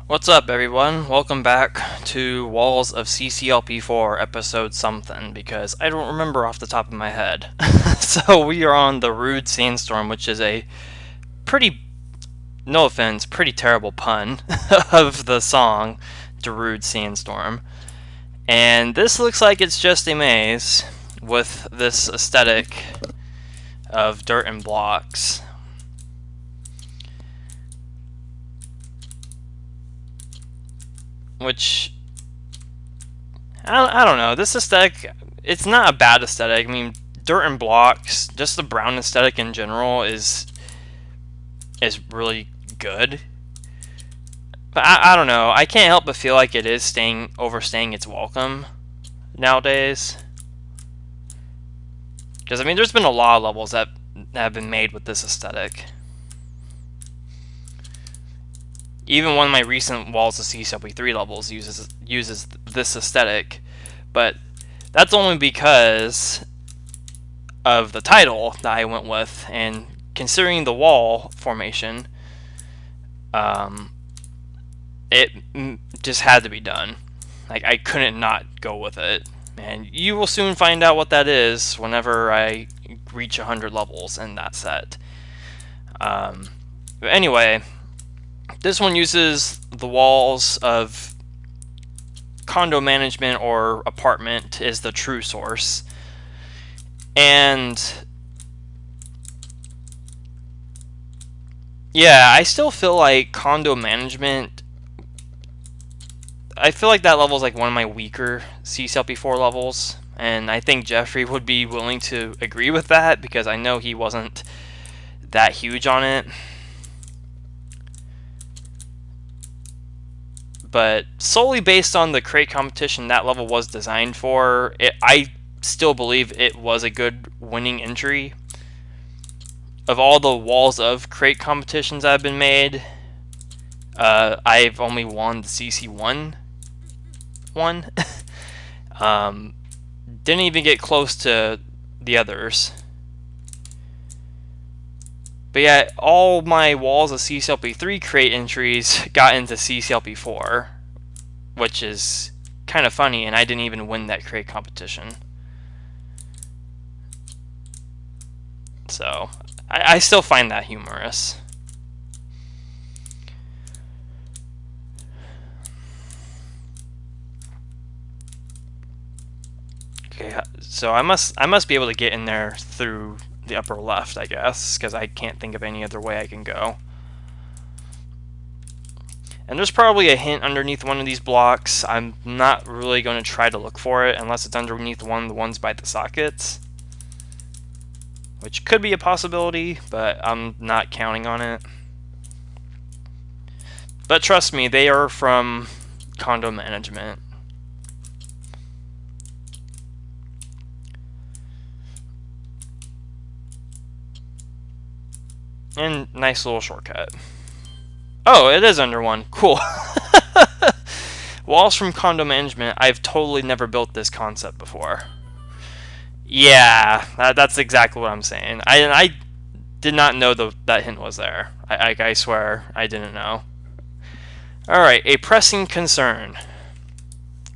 What's up, everyone? Welcome back to Walls of CCLP4 episode something, because I don't remember off the top of my head. So we are on the Rude Sandstorm, which is a pretty, no offense, pretty terrible pun of the song, the Rude Sandstorm. And this looks like it's just a maze with this aesthetic of dirt and blocks. Which, I don't know. This aesthetic, it's not a bad aesthetic. I mean, dirt and blocks, just the brown aesthetic in general is really good. But I don't know. I can't help but feel like it is overstaying its welcome nowadays. Because I mean, there's been a lot of levels that have been made with this aesthetic. Even one of my recent Walls of CCLP3 levels uses this aesthetic, but that's only because of the title that I went with, and considering the wall formation, it just had to be done. Like, I couldn't not go with it, and you will soon find out what that is whenever I reach 100 levels in that set. But anyway, this one uses the walls of condo management or apartment is the true source. And yeah, I still feel like condo management, I feel like that level is like one of my weaker CCLP4 levels. And I think Jeffrey would be willing to agree with that, because I know he wasn't that huge on it. But solely based on the crate competition that level was designed for, I still believe it was a good winning entry. Of all the Walls of crate competitions that have been made, I've only won the CC1 one. Didn't even get close to the others. But yeah, all my Walls of CCLP3 crate entries got into CCLP4, which is kind of funny, and I didn't even win that crate competition. So, I still find that humorous. Okay, so I must be able to get in there through the upper left, I guess, because I can't think of any other way I can go. And there's probably a hint underneath one of these blocks. I'm not really going to try to look for it unless it's underneath one of the ones by the sockets, which could be a possibility, but I'm not counting on it. But trust me, they are from condo management. And nice little shortcut. Oh, it is under one. Cool. Walls from condo management. I've totally never built this concept before. Yeah, that's exactly what I'm saying. I did not know that hint was there. I swear I didn't know. Alright, a pressing concern.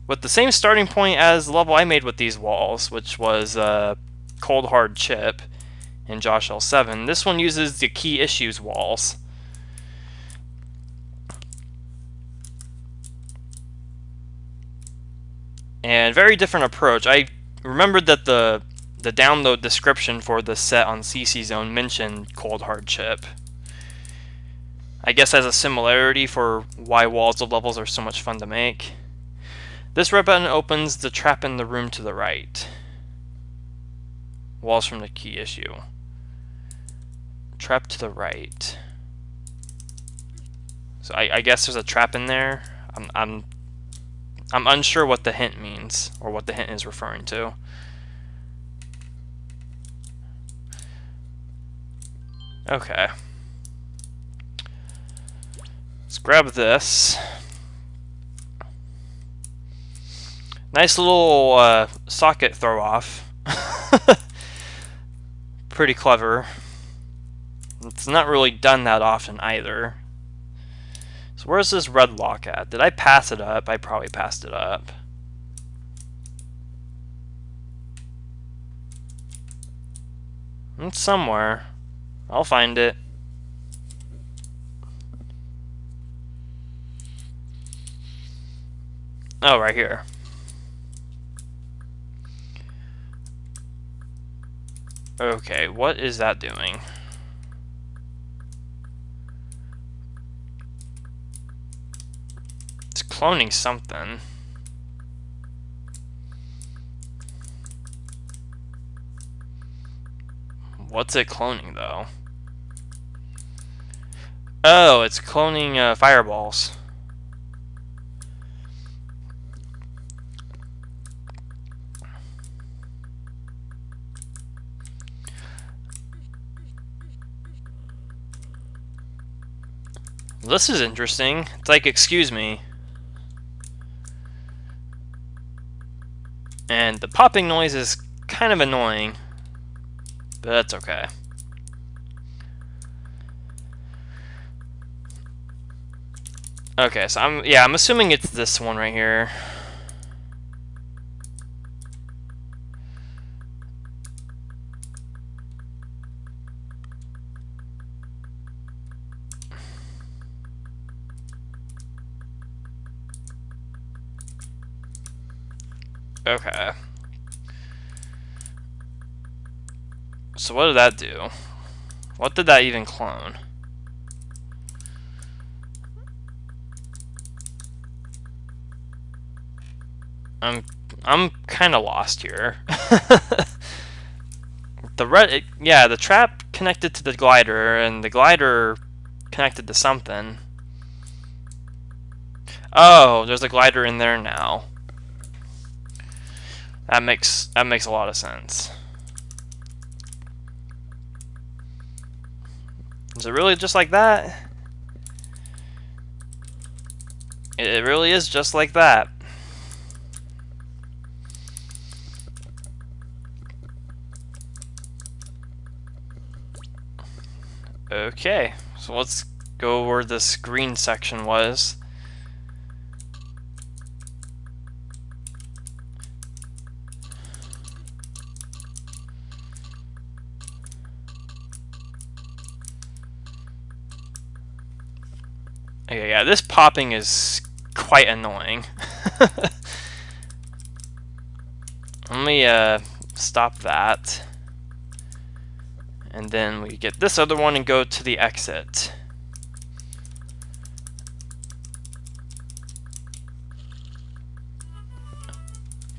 With the same starting point as the level I made with these walls, which was Cold Hard Chip in Josh L7, this one uses the Key Issues walls. And very different approach. I remembered that the download description for the set on CC Zone mentioned Cold Hard Chip. I guess as a similarity for why walls of levels are so much fun to make. This red button opens the trap in the room to the right. Walls from the Key Issue. Trap to the right. So I guess there's a trap in there. I'm unsure what the hint means, or what the hint is referring to. Okay. Let's grab this. Nice little socket throw off. Pretty clever. It's not really done that often either. So where's this red lock at? Did I pass it up? I probably passed it up. It's somewhere. I'll find it. Oh, right here. Okay, what is that doing? It's cloning something. What's it cloning, though? Oh, it's cloning fireballs. This is interesting. It's like, excuse me. And the popping noise is kind of annoying, but that's okay. Okay, so I'm assuming it's this one right here. Okay. So what did that do? What did that even clone? I'm kind of lost here. Yeah, the trap connected to the glider, and the glider connected to something. Oh, there's a glider in there now. That makes a lot of sense. Is it really just like that? It really is just like that. Okay, so let's go where this green section was. Okay, yeah, this popping is quite annoying. Let me stop that. And then we get this other one and go to the exit.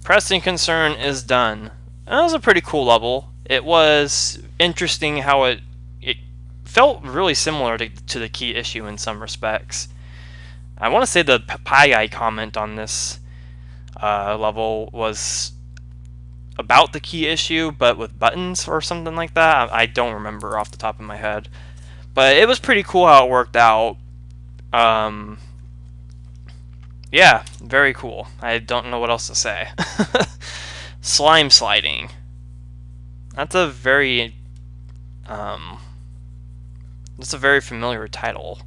Pressing concern is done. That was a pretty cool level. It was interesting how it felt really similar to the key issue in some respects. I want to say the Pie Eye comment on this level was about the key issue, but with buttons or something like that. I don't remember off the top of my head. But it was pretty cool how it worked out. Yeah, very cool. I don't know what else to say. Slime sliding. That's a very familiar title.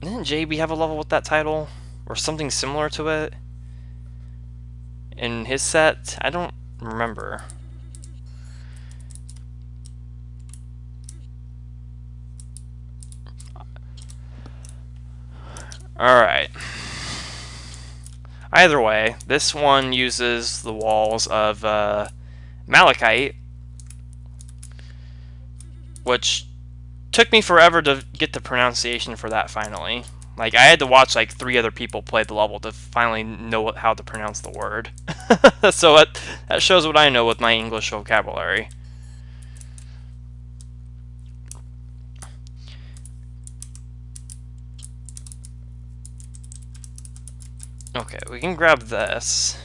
Didn't JB have a level with that title? Or something similar to it? In his set? I don't remember. Alright. Either way, this one uses the walls of malachite, which took me forever to get the pronunciation for that finally. Like, I had to watch like 3 other people play the level to finally know how to pronounce the word. So that shows what I know with my English vocabulary. Okay, we can grab this.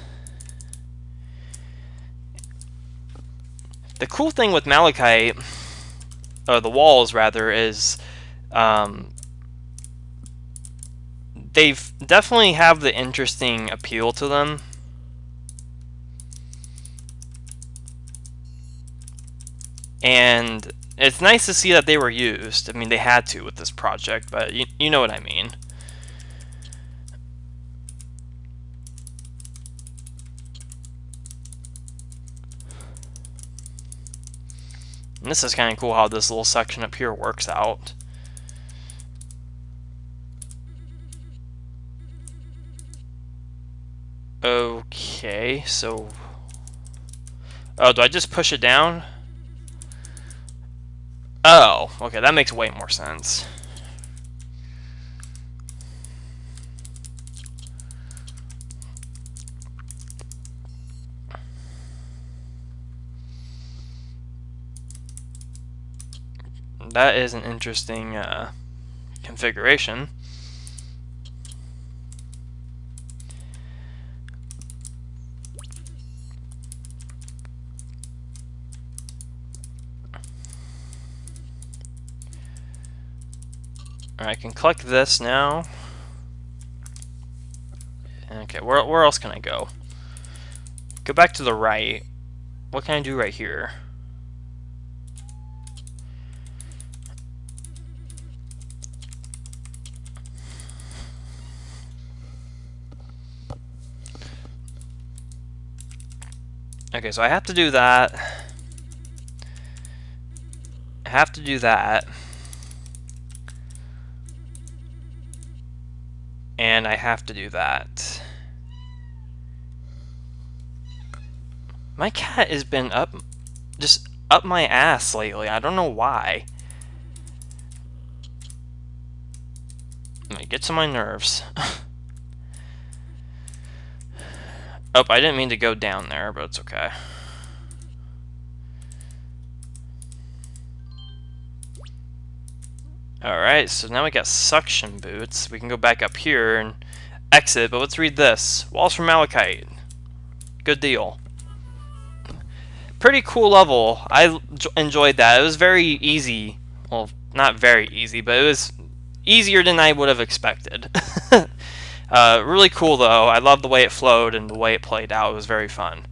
The cool thing with malachite, or the walls rather, is they definitely have the interesting appeal to them. And It's nice to see that they were used. I mean, they had to with this project, but you know what I mean. And this is kind of cool how this little section up here works out. Okay, so... Oh, do I just push it down? Oh, okay, that makes way more sense. That is an interesting configuration. Alright, I can collect this now. Okay, where else can I go? Go back to the right. What can I do right here? Okay, so I have to do that. I have to do that. And I have to do that. My cat has been just up my ass lately. I don't know why. It gets on my nerves. Oh, I didn't mean to go down there, but it's okay. Alright, so now we got suction boots. We can go back up here and exit, but let's read this. Walls from Malachite. Good deal. Pretty cool level. I enjoyed that. It was very easy. Well, not very easy, but it was easier than I would have expected. Really cool, though. I love the way it flowed and the way it played out. It was very fun.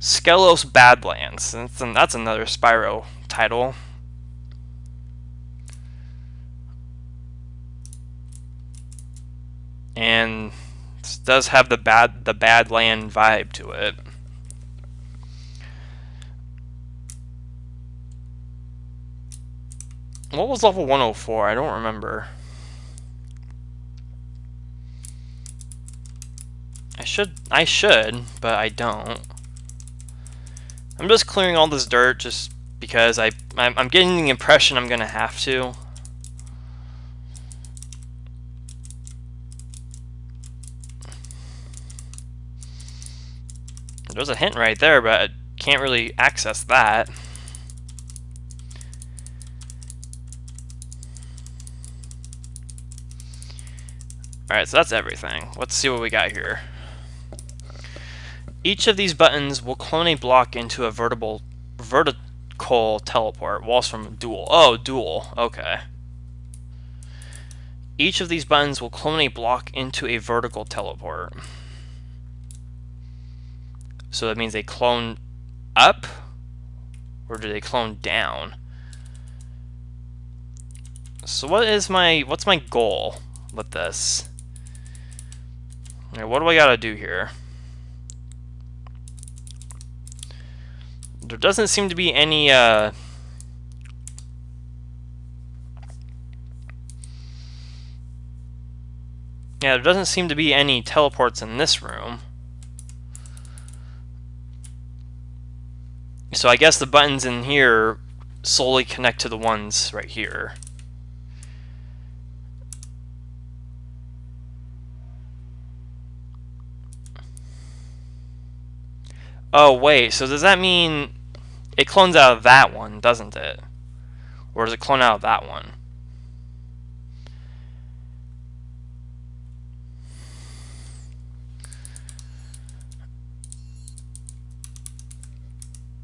Skelos Badlands. That's another Spyro title. And it does have the Badland vibe to it. What was level 104? I don't remember. I should, but I don't. I'm just clearing all this dirt just because I'm getting the impression I'm gonna have to. There's a hint right there, but I can't really access that. Alright, so that's everything. Let's see what we got here. Each of these buttons will clone a block into a vertical teleport. Walls from dual. Oh, dual. Okay. Each of these buttons will clone a block into a vertical teleport. So that means they clone up? Or do they clone down? So what's my goal with this? Okay, what do I gotta do here? There doesn't seem to be any yeah, there doesn't seem to be any teleports in this room. So I guess the buttons in here solely connect to the ones right here. Oh wait, so does that mean it clones out of that one, doesn't it? Or does it clone out of that one?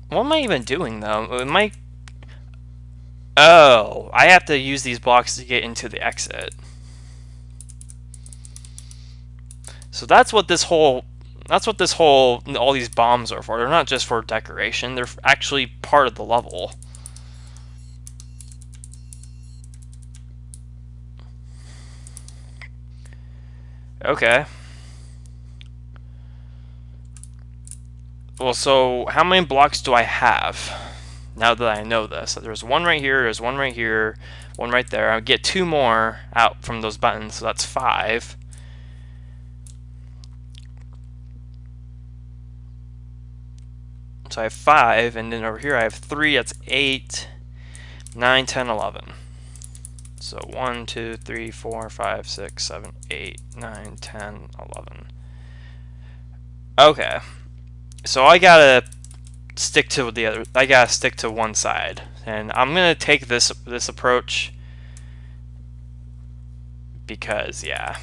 What am I even doing though? Oh, I have to use these blocks to get into the exit. So that's what this whole all these bombs are for. They're not just for decoration, they're actually part of the level. Okay. Well, so how many blocks do I have now that I know this? So there's one right here, there's one right here, one right there. I'll get 2 more out from those buttons, so that's 5. So I have 5, and then over here I have 3, that's 8, 9, 10, 11. So 1, 2, 3, 4, 5, 6, 7, 8, 9, 10, 11. Okay. So I gotta stick to the other. I gotta stick to one side, and I'm gonna take this approach because yeah.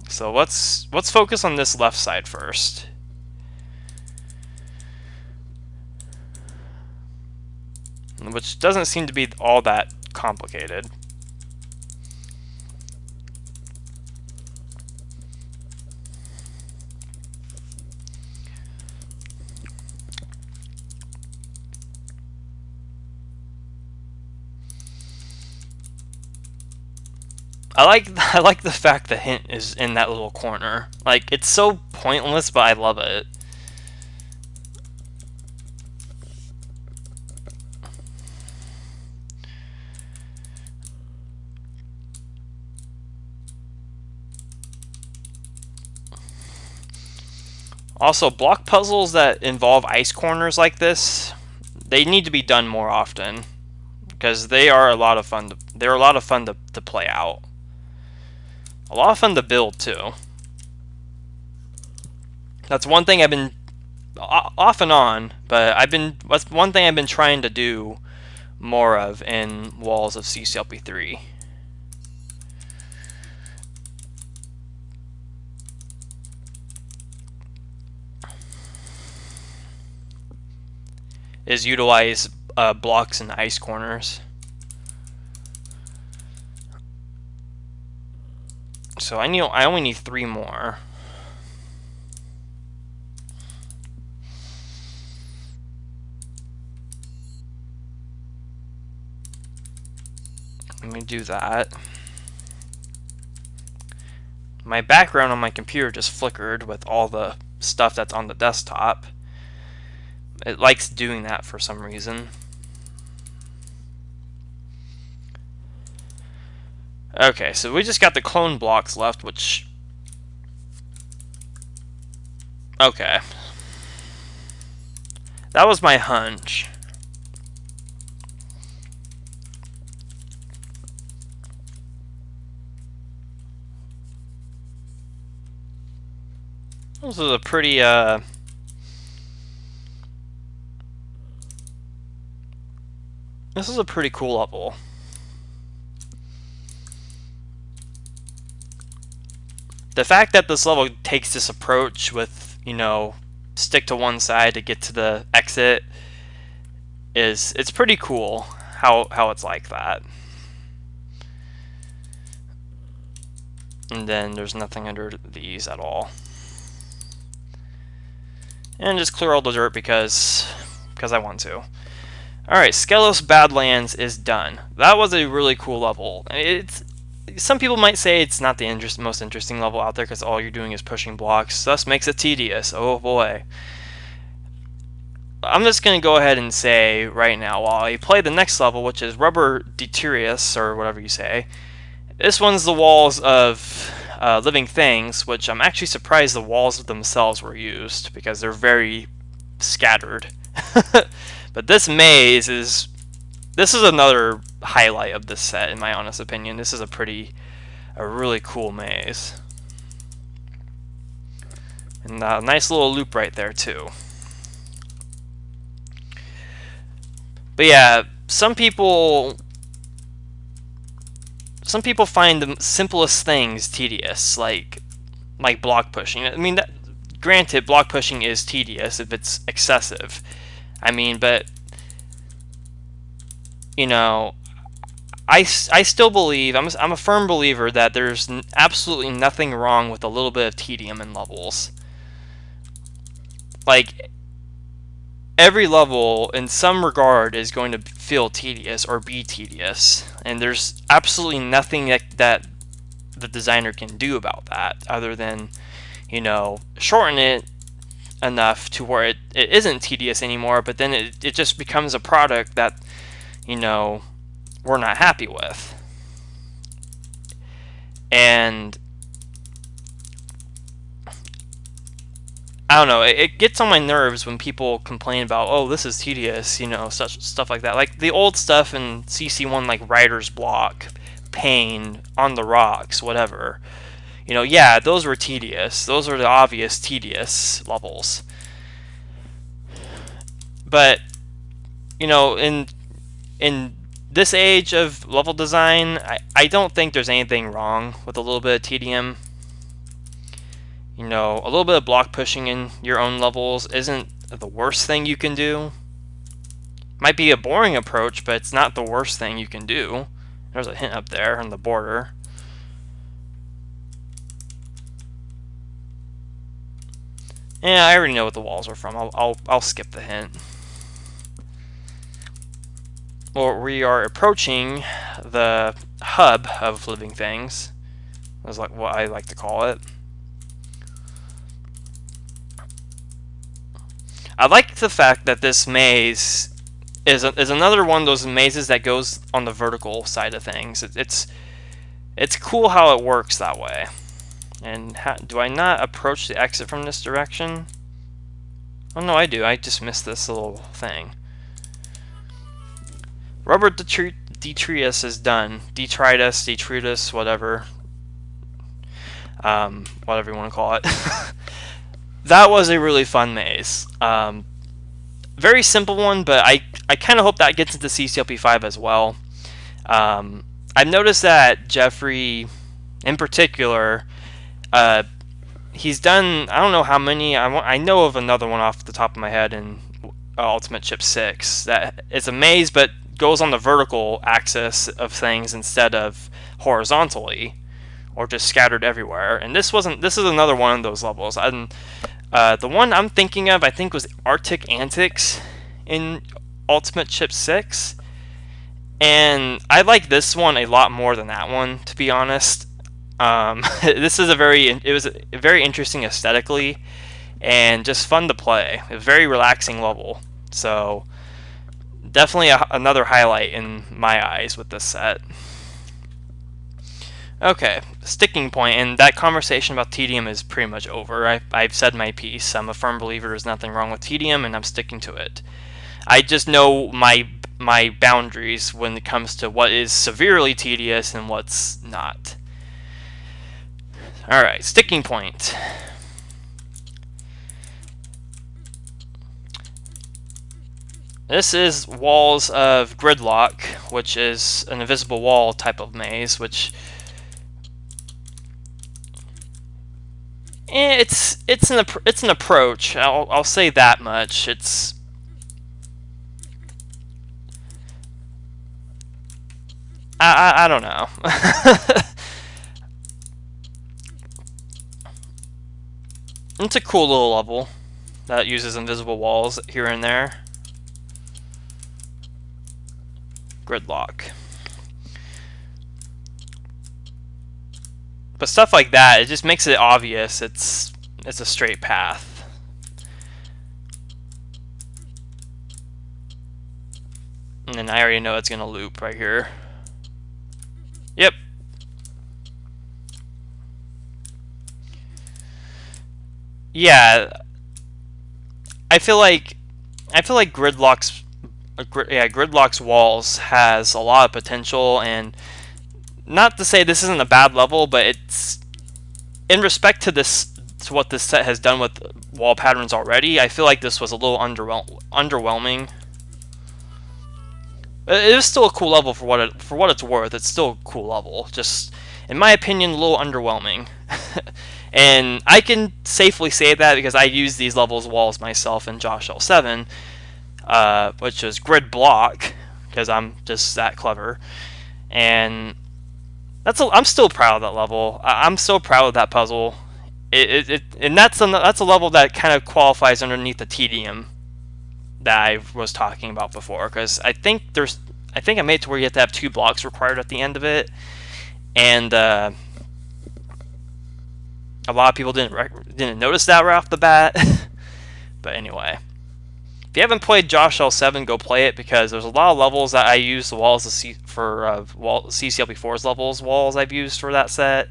So let's focus on this left side first. Which doesn't seem to be all that complicated. I like the fact the hint is in that little corner. Like, it's so pointless, but I love it. Also, block puzzles that involve ice corners like this, they need to be done more often because they are a lot of fun. They're a lot of fun to play out. A lot of fun to build too. That's one thing I've been off and on, but that's one thing I've been trying to do more of in Walls of CCLP3. Is utilize blocks and ice corners. So I only need 3 more. Let me do that. My background on my computer just flickered with all the stuff that's on the desktop. It likes doing that for some reason. Okay, so we just got the clone blocks left, which... Okay. That was my hunch. This is a pretty, This is a pretty cool level. The fact that this level takes this approach with, you know, stick to one side to get to the exit it's pretty cool how it's like that. And then there's nothing under these at all. And just clear all the dirt because I want to. Alright, Skelos Badlands is done. That was a really cool level. Some people might say it's not the most interesting level out there because all you're doing is pushing blocks, thus makes it tedious. Oh boy. I'm just going to go ahead and say right now, while I play the next level, which is Rubber Deteriorate, or whatever you say, this one's the walls of living things, which I'm actually surprised the walls themselves were used because they're very scattered. But this maze is another highlight of this set, in my honest opinion. This is a really cool maze. And a nice little loop right there too. But yeah, some people find the simplest things tedious, like block pushing. I mean, granted, block pushing is tedious if it's excessive. I mean, but you know, I still believe, I'm a firm believer that there's absolutely nothing wrong with a little bit of tedium in levels. Like, every level in some regard is going to feel tedious or be tedious, and there's absolutely nothing that the designer can do about that, other than, you know, shorten it enough to where it isn't tedious anymore, but then it just becomes a product that, you know, we're not happy with. And I don't know, it gets on my nerves when people complain about, oh, this is tedious, you know, such stuff like that. Like the old stuff in CC1, like Writer's Block, Pain, On the Rocks, whatever. You know, yeah, those were tedious. Those are the obvious tedious levels. But, you know, in this age of level design, I don't think there's anything wrong with a little bit of tedium. You know, a little bit of block pushing in your own levels isn't the worst thing you can do. Might be a boring approach, but it's not the worst thing you can do. There's a hint up there on the border. Yeah, I already know what the walls are from. I'll skip the hint. Well, we are approaching the hub of living things. That's like what I like to call it. I like the fact that this maze is another one of those mazes that goes on the vertical side of things. It's cool how it works that way. And do I not approach the exit from this direction? Oh no, I do. I just missed this little thing. Rubber Detritus is done. Detritus, whatever. Whatever you want to call it. That was a really fun maze. Very simple one, but I kind of hope that gets into CCLP5 as well. I've noticed that Jeffrey, in particular, he's done, I don't know how many, I know of another one off the top of my head in Ultimate Chip 6 that is a maze but goes on the vertical axis of things instead of horizontally, or just scattered everywhere. And this is another one of those levels. And the one I'm thinking of, I think, was Arctic Antics in Ultimate Chip 6. And I like this one a lot more than that one, to be honest. This is it was very interesting aesthetically and just fun to play. A very relaxing level. So definitely another highlight in my eyes with this set. Okay, sticking point, and that conversation about tedium is pretty much over. I've said my piece. I'm a firm believer there's nothing wrong with tedium, and I'm sticking to it. I just know my boundaries when it comes to what is severely tedious and what's not. Alright, sticking point. This is Walls of Gridlock, which is an invisible wall type of maze, which it's an approach. I'll say that much. I don't know. It's a cool little level that uses invisible walls here and there. Gridlock. But stuff like that, it just makes it obvious it's a straight path. And then I already know it's gonna loop right here. Yep. Yeah. I feel like Gridlock's walls has a lot of potential, and not to say this isn't a bad level, but it's in respect to what this set has done with wall patterns already. I feel like this was a little underwhelming. It is still a cool level for what it's worth. It's still a cool level. Just, in my opinion, a little underwhelming. And I can safely say that because I use these levels walls myself in Josh L7, which is grid block, because I'm just that clever. And I'm still proud of that level. I'm so proud of that puzzle. And that's a level that kind of qualifies underneath the tedium that I was talking about before, because I think I made it to where you have to have 2 blocks required at the end of it, and A lot of people didn't notice that right off the bat. But anyway, if you haven't played Josh L7, go play it, because there's a lot of levels that I use the walls for CCLP4's walls I've used for that set,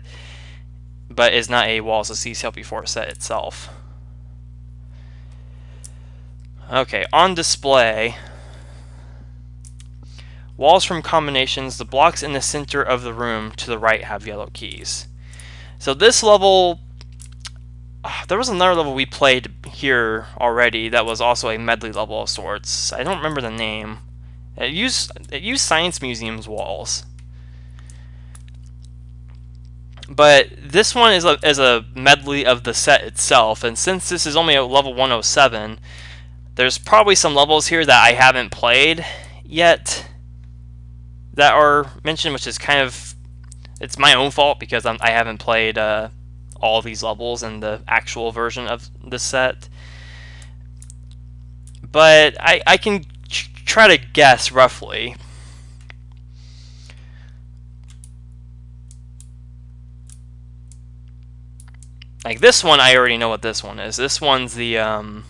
but it's not a walls of CCLP4 set itself. Okay, on display, walls from combinations. The blocks in the center of the room to the right have yellow keys. So this level, there was another level we played here already that was also a medley level of sorts. I don't remember the name. It used Science Museum's walls. But this one is a medley of the set itself, and since this is only at level 107, there's probably some levels here that I haven't played yet that are mentioned, which is kind of, it's my own fault because I haven't played all these levels in the actual version of the set. But I can try to guess roughly. Like this one, I already know what this one is. This one's the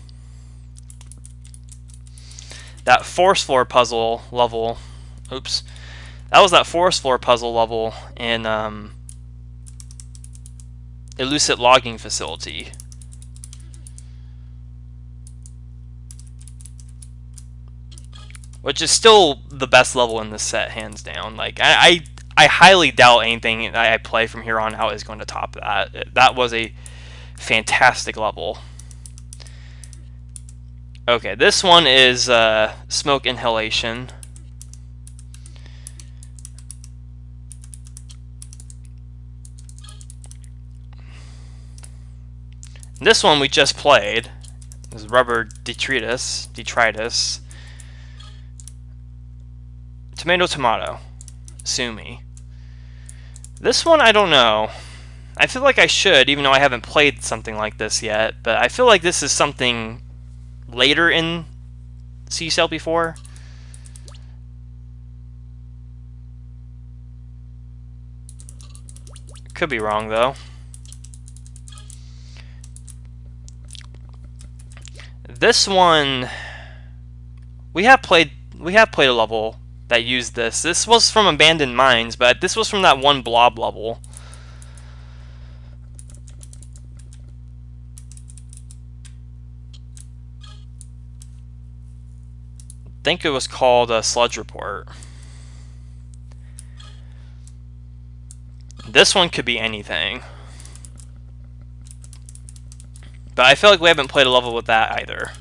that force floor puzzle level. Oops, that was that force floor puzzle level in Illicit Logging Facility. Which is still the best level in this set, hands down. Like I highly doubt anything I play from here on out is going to top that. That was a fantastic level. Okay, this one is smoke inhalation. This one we just played. This is rubber detritus. Tomato. Sue me. This one, I don't know. I feel like I should, even though I haven't played something like this yet, but I feel like this is something later in CCLP4. Could be wrong, though. This one, we have played a level that used this. This was from Abandoned Mines, but this was from that one blob level. I think it was called a Sludge Report. This one could be anything. But I feel like we haven't played a level with that either.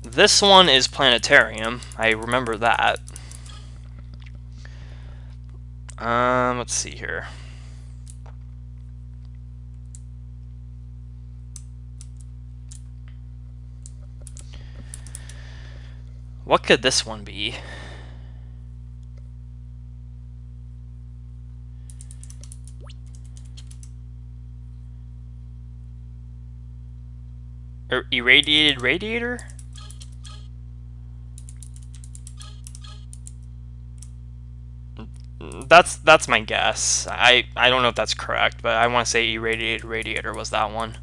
This one is Planetarium. I remember that. Let's see here. What could this one be? Irradiated radiator? That's my guess. I don't know if that's correct, but I want to say irradiated radiator was that one.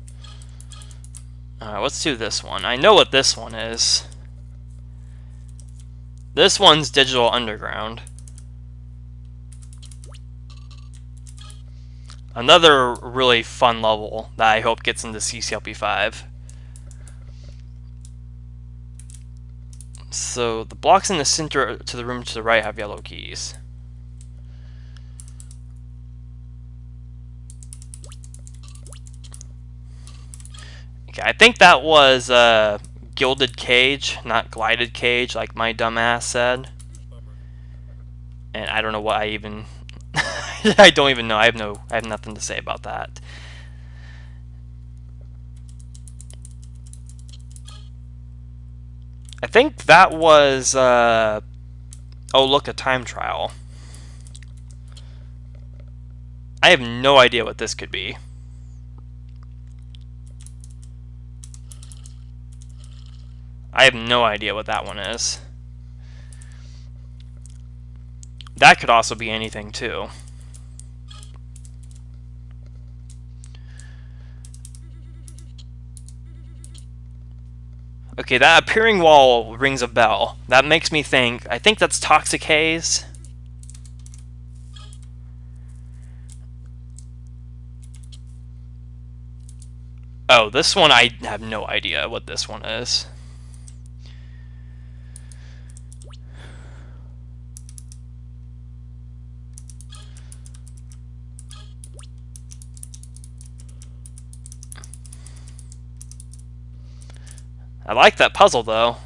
Let's do this one. I know what this one is. This one's Digital Underground. Another really fun level that I hope gets into CCLP5. So the blocks in the center to the room to the right have yellow keys. Okay, I think that was Gilded Cage, not Glided Cage, like my dumbass said. And I don't know what I even... I don't even know. I have nothing to say about that. I think that was... oh, look, a time trial. I have no idea what this could be. I have no idea what that one is. That could also be anything, too. Okay, that appearing wall rings a bell. That makes me think, I think that's Toxic Haze. Oh, this one, I have no idea what this one is. I like that puzzle, though.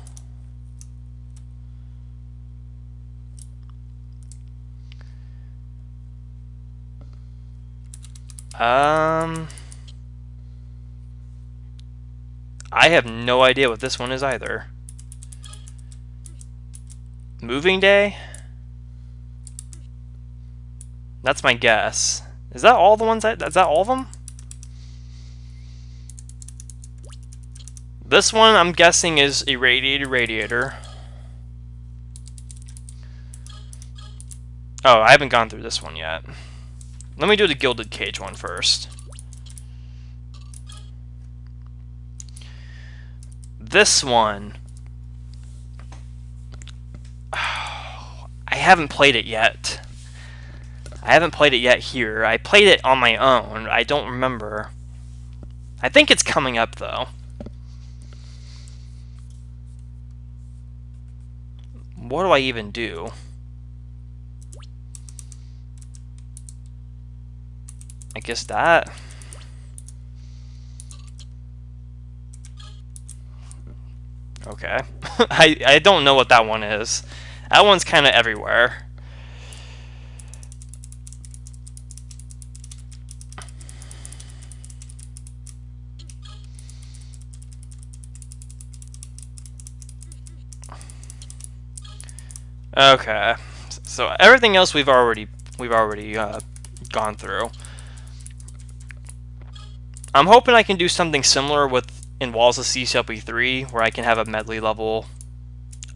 I have no idea what this one is either. Moving Day? That's my guess. Is that all the ones? Is that all of them? This one, I'm guessing, is Irradiated Radiator. Oh, I haven't gone through this one yet. Let me do the Gilded Cage one first. This one... I haven't played it yet. I haven't played it yet here. I played it on my own. I don't remember. I think it's coming up, though. What do I even do? I guess that. Okay. I don't know what that one is. That one's kind of everywhere. Okay. So everything else we've already gone through. I'm hoping I can do something similar in Walls of CCLP3, where I can have a medley level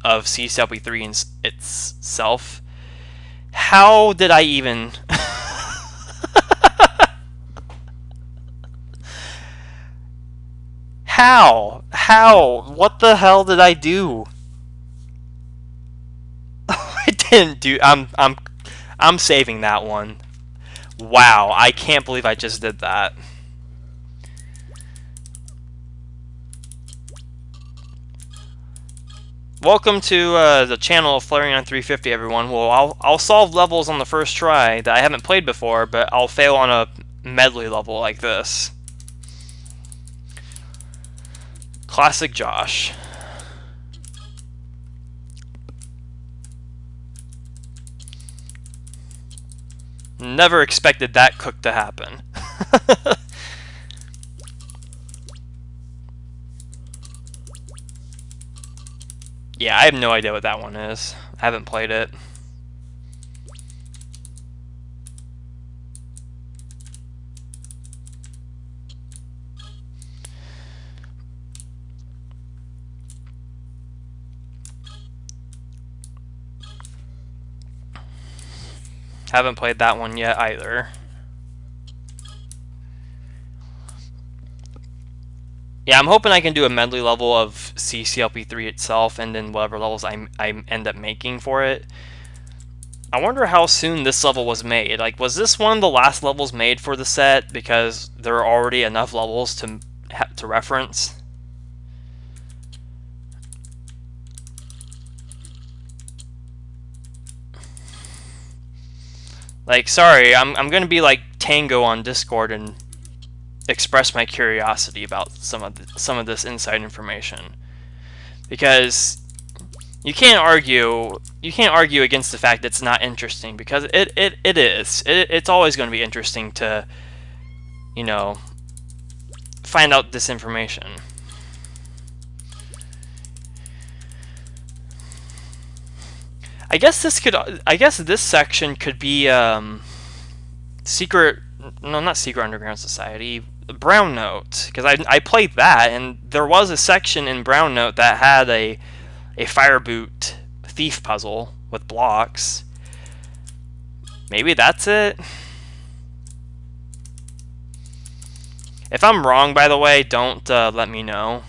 of CCLP3 in itself. How did I even... How? What the hell did I do? I didn't do... I'm saving that one. Wow, I can't believe I just did that. Welcome to the channel of Flareon 350, everyone. Well, I'll solve levels on the first try that I haven't played before, but I'll fail on a medley level like this. Classic Josh. Never expected that cook to happen. Yeah, I have no idea what that one is. I haven't played it. Haven't played that one yet either. Yeah, I'm hoping I can do a medley level of CCLP3 itself, and then whatever levels I end up making for it. I wonder how soon this level was made. Like, was this one of the last levels made for the set because there are already enough levels to reference? Like, sorry, I'm gonna be like Tango on Discord and express my curiosity about some of this inside information, because you can't argue against the fact that it's not interesting, because it is. It's always going to be interesting to, you know, find out this information. I guess this section could be secret. No, not Secret Underground Society. Brown Note, because I played that, and there was a section in Brown Note that had a Fireboot thief puzzle with blocks. Maybe that's it. If I'm wrong, by the way, don't let me know.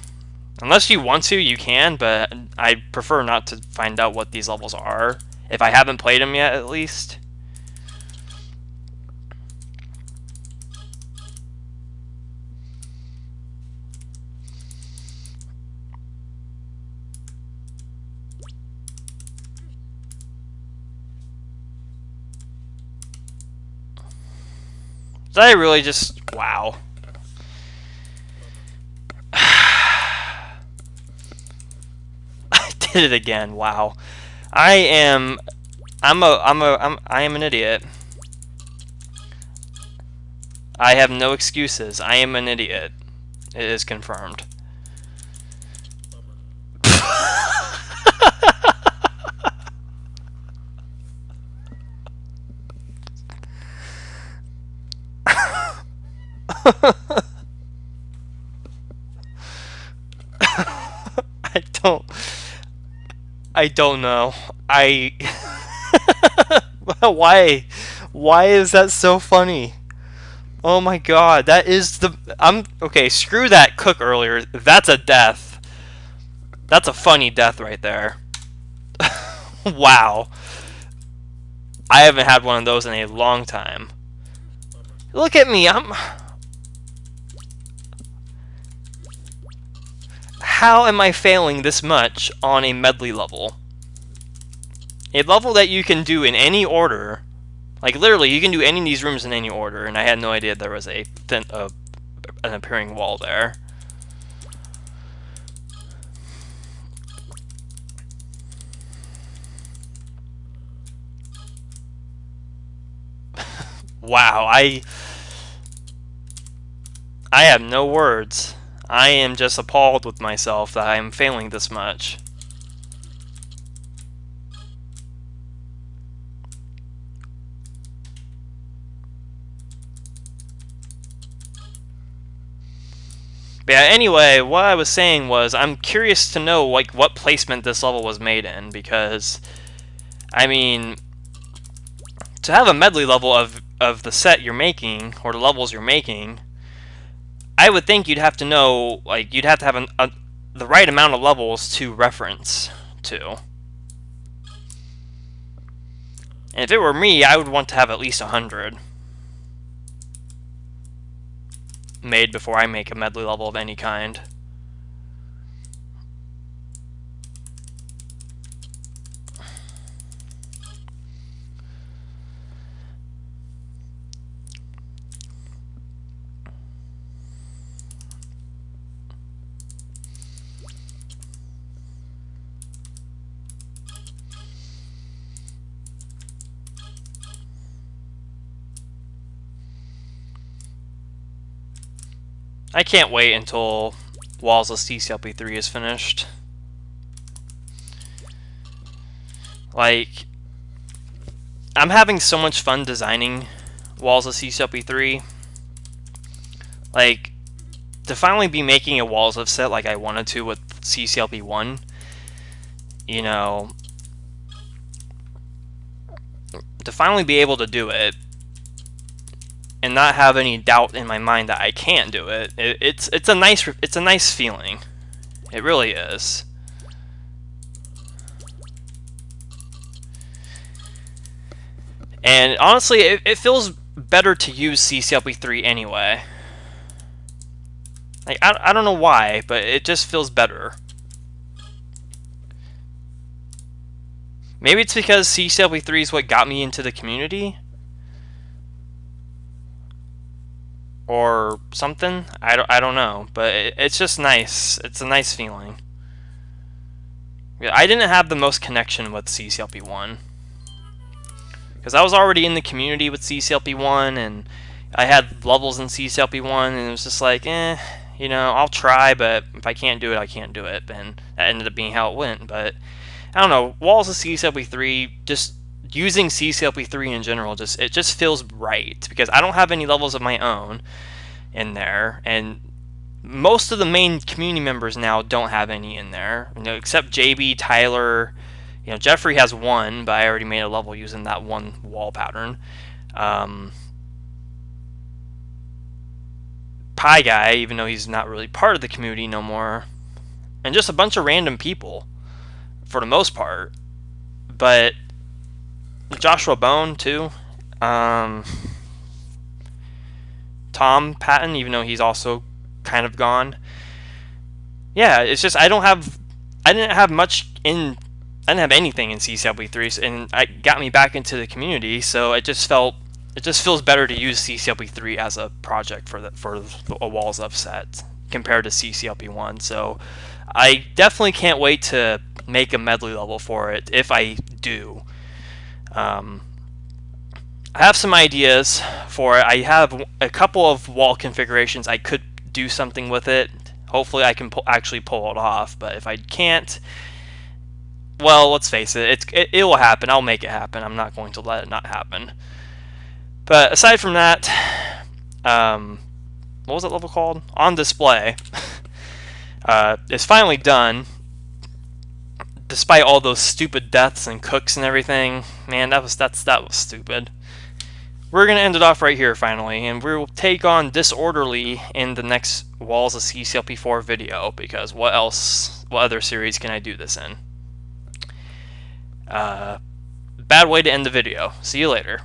Unless you want to, you can, but I prefer not to find out what these levels are, if I haven't played them yet, at least. Did I really just... wow. I did it again, wow. I am an idiot. I have no excuses. I am an idiot. It is confirmed. I don't know. Why is that so funny? Oh my god, that is the... okay, screw that cook earlier. That's a death. That's a funny death right there. Wow. I haven't had one of those in a long time. Look at me, how am I failing this much on a medley level? A level that you can do in any order. Like, literally, you can do any of these rooms in any order, and I had no idea there was an appearing wall there. Wow, I have no words. I am just appalled with myself that I am failing this much. But yeah, anyway, what I was saying was I'm curious to know like what placement this level was made in, because I mean, to have a medley level of the set you're making or the levels you're making, I would think you'd have to know, like, you'd have to have the right amount of levels to reference to. And if it were me, I would want to have at least 100 made before I make a medley level of any kind. I can't wait until Walls of CCLP4 is finished. Like, I'm having so much fun designing Walls of CCLP4. Like, to finally be making a Walls of set like I wanted to with CCLP1, you know, to finally be able to do it and not have any doubt in my mind that I can't do it, it's a nice feeling. It really is. And honestly, it feels better to use CCLP4 anyway. Like, I don't know why, but it just feels better. Maybe it's because CCLP4 is what got me into the community, or something. I don't know, but it's just nice. It's a nice feeling. I didn't have the most connection with CCLP1 because I was already in the community with CCLP1, and I had levels in CCLP1, and it was just like, you know, I'll try, but if I can't do it, I can't do it. And that ended up being how it went. But I don't know, Walls of CCLP4, just using CCLP4 in general, it just feels right, because I don't have any levels of my own in there, and most of the main community members now don't have any in there, you know, except JB, Tyler, you know, Jeffrey has one, but I already made a level using that one wall pattern. Pie Guy, even though he's not really part of the community no more, and just a bunch of random people for the most part. But Joshua Bone too, Tom Patton, even though he's also kind of gone. Yeah, it's just I didn't have anything in CCLP3, and it got me back into the community. So it just feels better to use CCLP3 as a project for a Walls Up set compared to CCLP1. So I definitely can't wait to make a medley level for it if I do. I have some ideas for it. I have a couple of wall configurations I could do something with it. Hopefully I can actually pull it off, but if I can't, well, let's face it, it will happen. I'll make it happen. I'm not going to let it not happen. But aside from that, what was that level called? On Display. It's finally done. Despite all those stupid deaths and cooks and everything, man, that was stupid. We're gonna end it off right here finally, and we will take on Disorderly in the next Walls of CCLP4 video, because what other series can I do this in? Bad way to end the video. See you later.